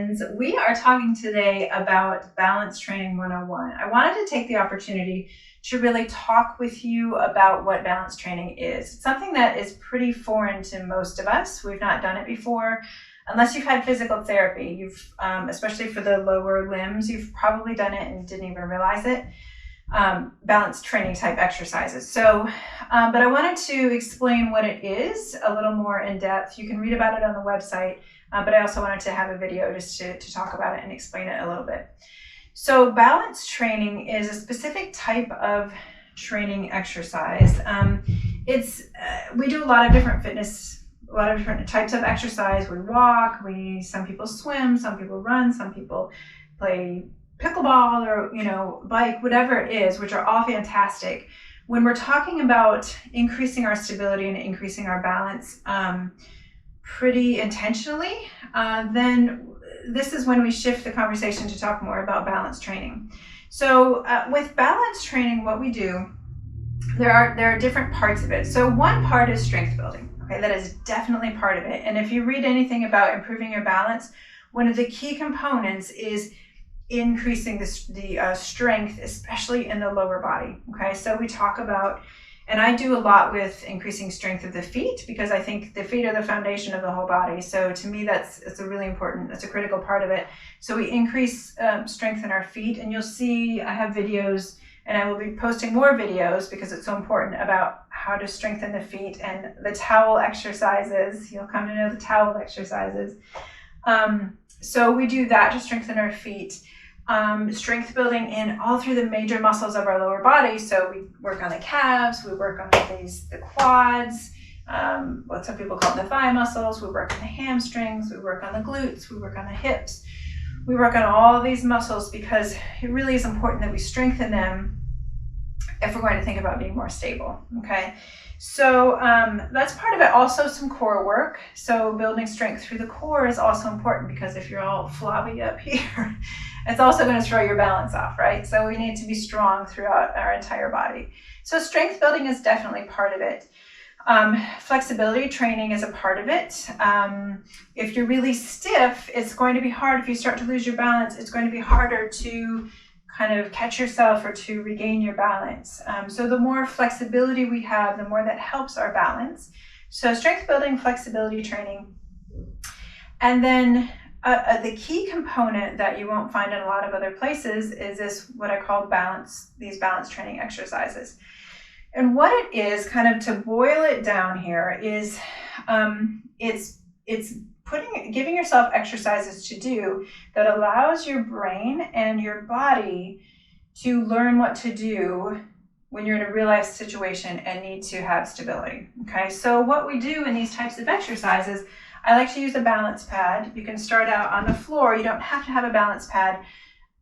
friends. We are talking today about Balance Training 101. I wanted to take the opportunity to really talk with you about what balance training is. It's something that is pretty foreign to most of us. We've not done it before. Unless you've had physical therapy, especially for the lower limbs, you've probably done it and didn't even realize it. Balance training type exercises. But I wanted to explain what it is a little more in depth. You can read about it on the website, but I also wanted to have a video just to talk about it and explain it a little bit. So balance training is a specific type of training exercise. We do a lot of different fitness, a lot of different types of exercise. We walk, some people swim, some people run, some people play pickleball or bike, whatever it is, which are all fantastic. When we're talking about increasing our stability and increasing our balance pretty intentionally, then this is when we shift the conversation to talk more about balance training. So with balance training, what we do, there are different parts of it. So one part is strength building. Okay, that is definitely part of it. And if you read anything about improving your balance, one of the key components is increasing the strength, especially in the lower body. Okay, so we talk about, and I do a lot with increasing strength of the feet because I think the feet are the foundation of the whole body. So to me, it's a really important, that's a critical part of it. So we increase strength in our feet, and you'll see I have videos, and I will be posting more videos because it's so important about how to strengthen the feet and the towel exercises. You'll come to know the towel exercises. So we do that to strengthen our feet. Strength building in all through the major muscles of our lower body. So we work on the calves, we work on the quads, what some people call the thigh muscles, we work on the hamstrings, we work on the glutes, we work on the hips. We work on all of these muscles because it really is important that we strengthen them if we're going to think about being more stable, okay? So that's part of it. Also some core work. So building strength through the core is also important because if you're all flabby up here, it's also going to throw your balance off, right? So we need to be strong throughout our entire body. So strength building is definitely part of it. Flexibility training is a part of it. If you're really stiff, it's going to be hard. If you start to lose your balance, it's going to be harder to kind of catch yourself or to regain your balance. So the more flexibility we have, the more that helps our balance. So strength building, flexibility training. And then the key component that you won't find in a lot of other places is this, what I call these balance training exercises. And what it is, kind of to boil it down here, is it's giving yourself exercises to do that allows your brain and your body to learn what to do when you're in a real life situation and need to have stability. Okay, so what we do in these types of exercises, I like to use a balance pad. You can start out on the floor. You don't have to have a balance pad,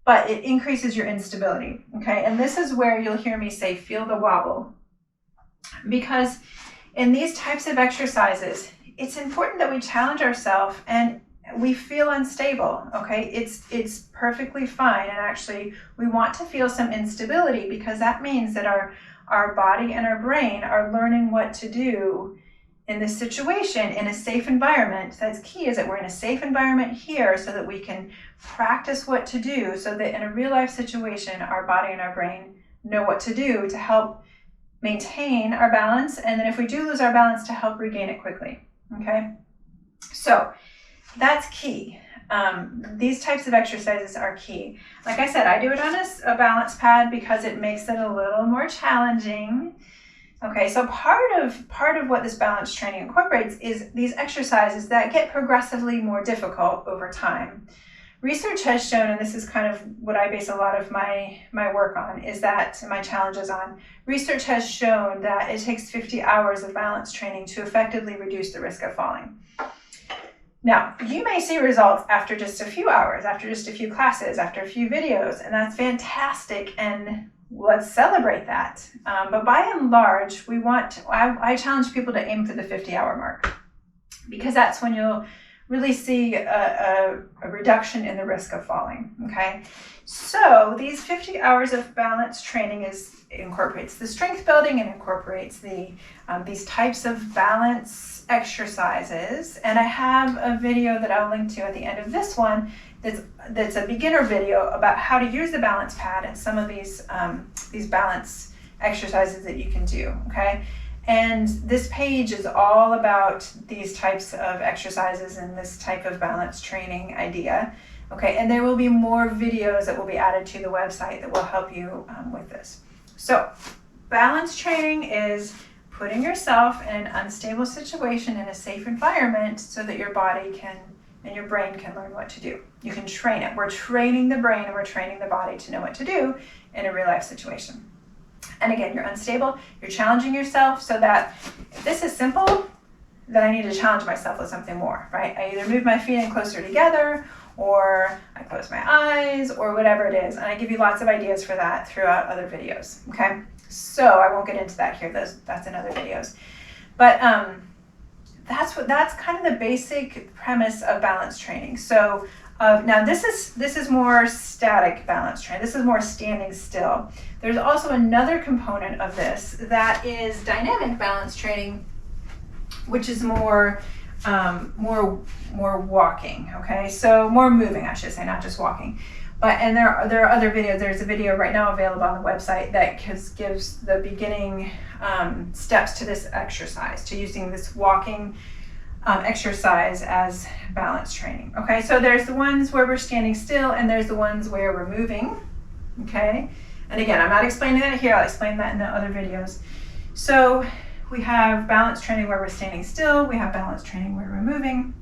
but it increases your instability. Okay, and this is where you'll hear me say, feel the wobble. Because in these types of exercises, it's important that we challenge ourselves and we feel unstable, okay? It's perfectly fine. And actually, we want to feel some instability because that means that our body and our brain are learning what to do in this situation in a safe environment. That's key, is that we're in a safe environment here so that we can practice what to do so that in a real life situation, our body and our brain know what to do to help maintain our balance. And then if we do lose our balance, to help regain it quickly. Okay, so that's key. These types of exercises are key. Like I said, I do it on a balance pad because it makes it a little more challenging. Okay, so part of what this balance training incorporates is these exercises that get progressively more difficult over time. Research has shown, and this is kind of what I base a lot of my work on, is that my challenges on. Research has shown that it takes 50 hours of balance training to effectively reduce the risk of falling. Now, you may see results after just a few hours, after just a few classes, after a few videos, and that's fantastic, and let's celebrate that. But by and large, I challenge people to aim for the 50-hour mark because that's when you'll really see a reduction in the risk of falling, okay? So these 50 hours of balance training incorporates the strength building and incorporates these types of balance exercises, and I have a video that I'll link to at the end of this one that's a beginner video about how to use the balance pad and some of these balance exercises that you can do, okay? And this page is all about these types of exercises and this type of balance training idea, okay? And there will be more videos that will be added to the website that will help you with this. So balance training is putting yourself in an unstable situation in a safe environment so that your body can and your brain can learn what to do. You can train it. We're training the brain and we're training the body to know what to do in a real life situation. And again, you're unstable, you're challenging yourself, so that if this is simple, then I need to challenge myself with something more, right? I either move my feet in closer together, or I close my eyes, or whatever it is. And I give you lots of ideas for that throughout other videos, okay? So I won't get into that here, that's in other videos. But that's kind of the basic premise of balance training. So now this is more static balance training. This is more standing still. There's also another component of this that is dynamic balance training, which is more walking. Okay, so more moving, I should say, not just walking. And there are other videos. There's a video right now available on the website that gives the beginning steps to this exercise, to using this walking exercise as balance training. Okay, so there's the ones where we're standing still, and there's the ones where we're moving. Okay, and again, I'm not explaining that here. I'll explain that in the other videos. So we have balance training where we're standing still. We have balance training where we're moving.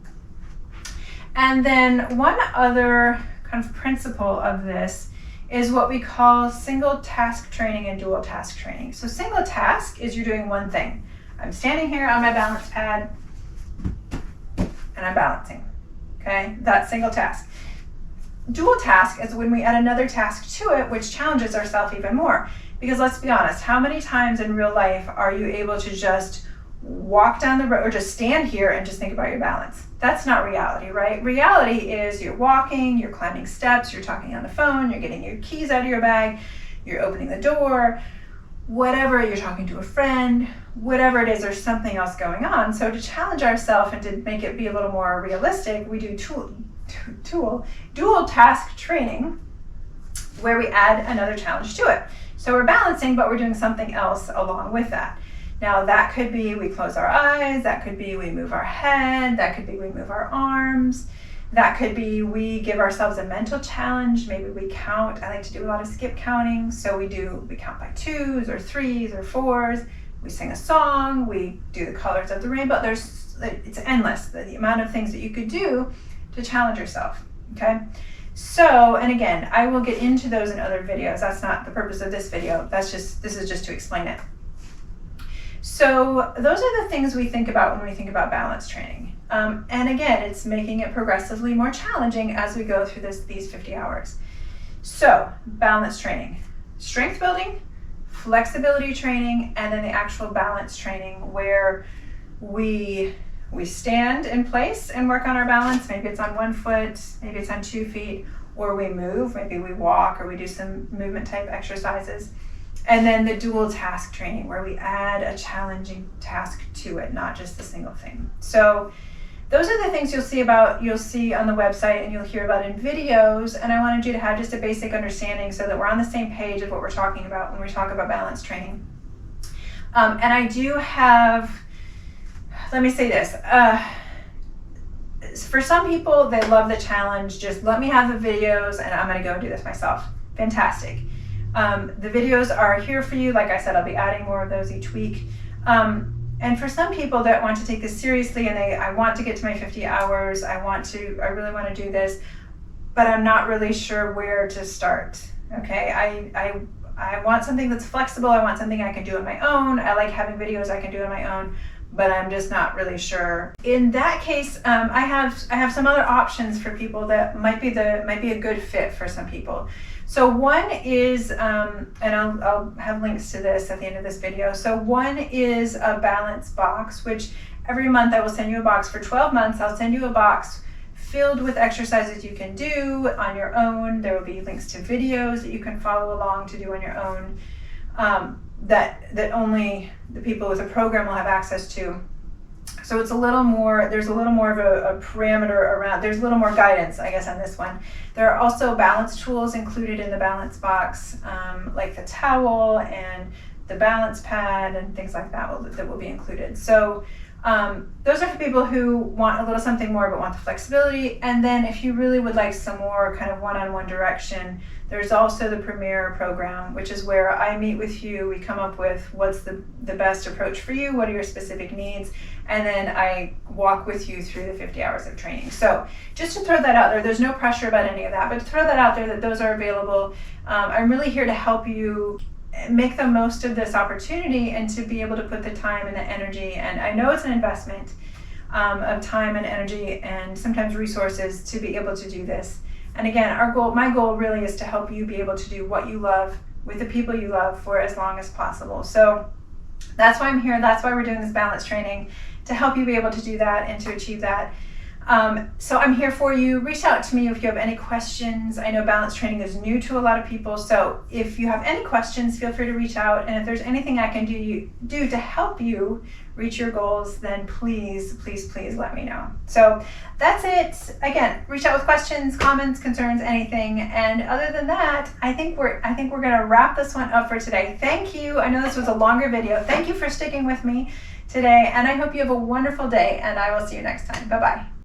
And then one other kind of principle of this is what we call single task training and dual task training. So single task is you're doing one thing. I'm standing here on my balance pad and I'm balancing, okay? That's single task. Dual task is when we add another task to it, which challenges ourselves even more. Because let's be honest, how many times in real life are you able to just walk down the road or just stand here and just think about your balance? That's not reality, right? Reality is you're walking, you're climbing steps, you're talking on the phone, you're getting your keys out of your bag, you're opening the door, whatever, you're talking to a friend, whatever it is, there's something else going on. So to challenge ourselves and to make it be a little more realistic, we do dual task training where we add another challenge to it. So we're balancing, but we're doing something else along with that. Now that could be we close our eyes, that could be we move our head, that could be we move our arms, that could be we give ourselves a mental challenge, maybe we count. I like to do a lot of skip counting, so we count by 2s or 3s or 4s, we sing a song, we do the colors of the rainbow. It's endless, the amount of things that you could do to challenge yourself, okay? So, and again, I will get into those in other videos. That's not the purpose of this video. This is just to explain it. So those are the things we think about when we think about balance training. And again, it's making it progressively more challenging as we go through these 50 hours. So balance training, strength building, flexibility training, and then the actual balance training where we stand in place and work on our balance. Maybe it's on 1 foot, maybe it's on 2 feet, or we move, maybe we walk, or we do some movement type exercises. And then the dual task training where we add a challenging task to it, not just a single thing. So those are the things you'll see on the website and you'll hear about in videos. And I wanted you to have just a basic understanding so that we're on the same page of what we're talking about when we talk about balance training. And I do have, let me say this, for some people, they love the challenge. Just let me have the videos and I'm gonna go do this myself. Fantastic. The videos are here for you. Like I said, I'll be adding more of those each week. And for some people that want to take this seriously and I want to get to my 50 hours, I really want to do this, but I'm not really sure where to start. Okay, I want something that's flexible. I want something I can do on my own. I like having videos I can do on my own, but I'm just not really sure. In that case, I have some other options for people that might be a good fit for some people. So one is, and I'll have links to this at the end of this video. So one is a balance box, which every month I will send you a box for 12 months. I'll send you a box filled with exercises you can do on your own. There will be links to videos that you can follow along to do on your own, that only the people with a program will have access to. So it's a little more, there's a little more of a parameter around, there's a little more guidance, I guess, on this one. There are also balance tools included in the balance box, like the towel and the balance pad and things like that will be included. So those are for people who want a little something more but want the flexibility. And then if you really would like some more kind of one-on-one direction, there's also the Premier program, which is where I meet with you. We come up with what's the best approach for you, what are your specific needs, and then I walk with you through the 50 hours of training. So just to throw that out there, there's no pressure about any of that, but to throw that out there that those are available. I'm really here to help you make the most of this opportunity and to be able to put the time and the energy, and I know it's an investment of time and energy and sometimes resources to be able to do this. And again, my goal really is to help you be able to do what you love with the people you love for as long as possible. So that's why I'm here. That's why we're doing this balance training, to help you be able to do that and to achieve that. So I'm here for you. Reach out to me if you have any questions. I know balance training is new to a lot of people, so if you have any questions, feel free to reach out. And if there's anything I can do to help you reach your goals, then please let me know. So that's it. Again, reach out with questions, comments, concerns, anything. And other than that, I think we're gonna wrap this one up for today. Thank you. I know this was a longer video. Thank you for sticking with me today, and I hope you have a wonderful day, and I will see you next time. Bye-bye.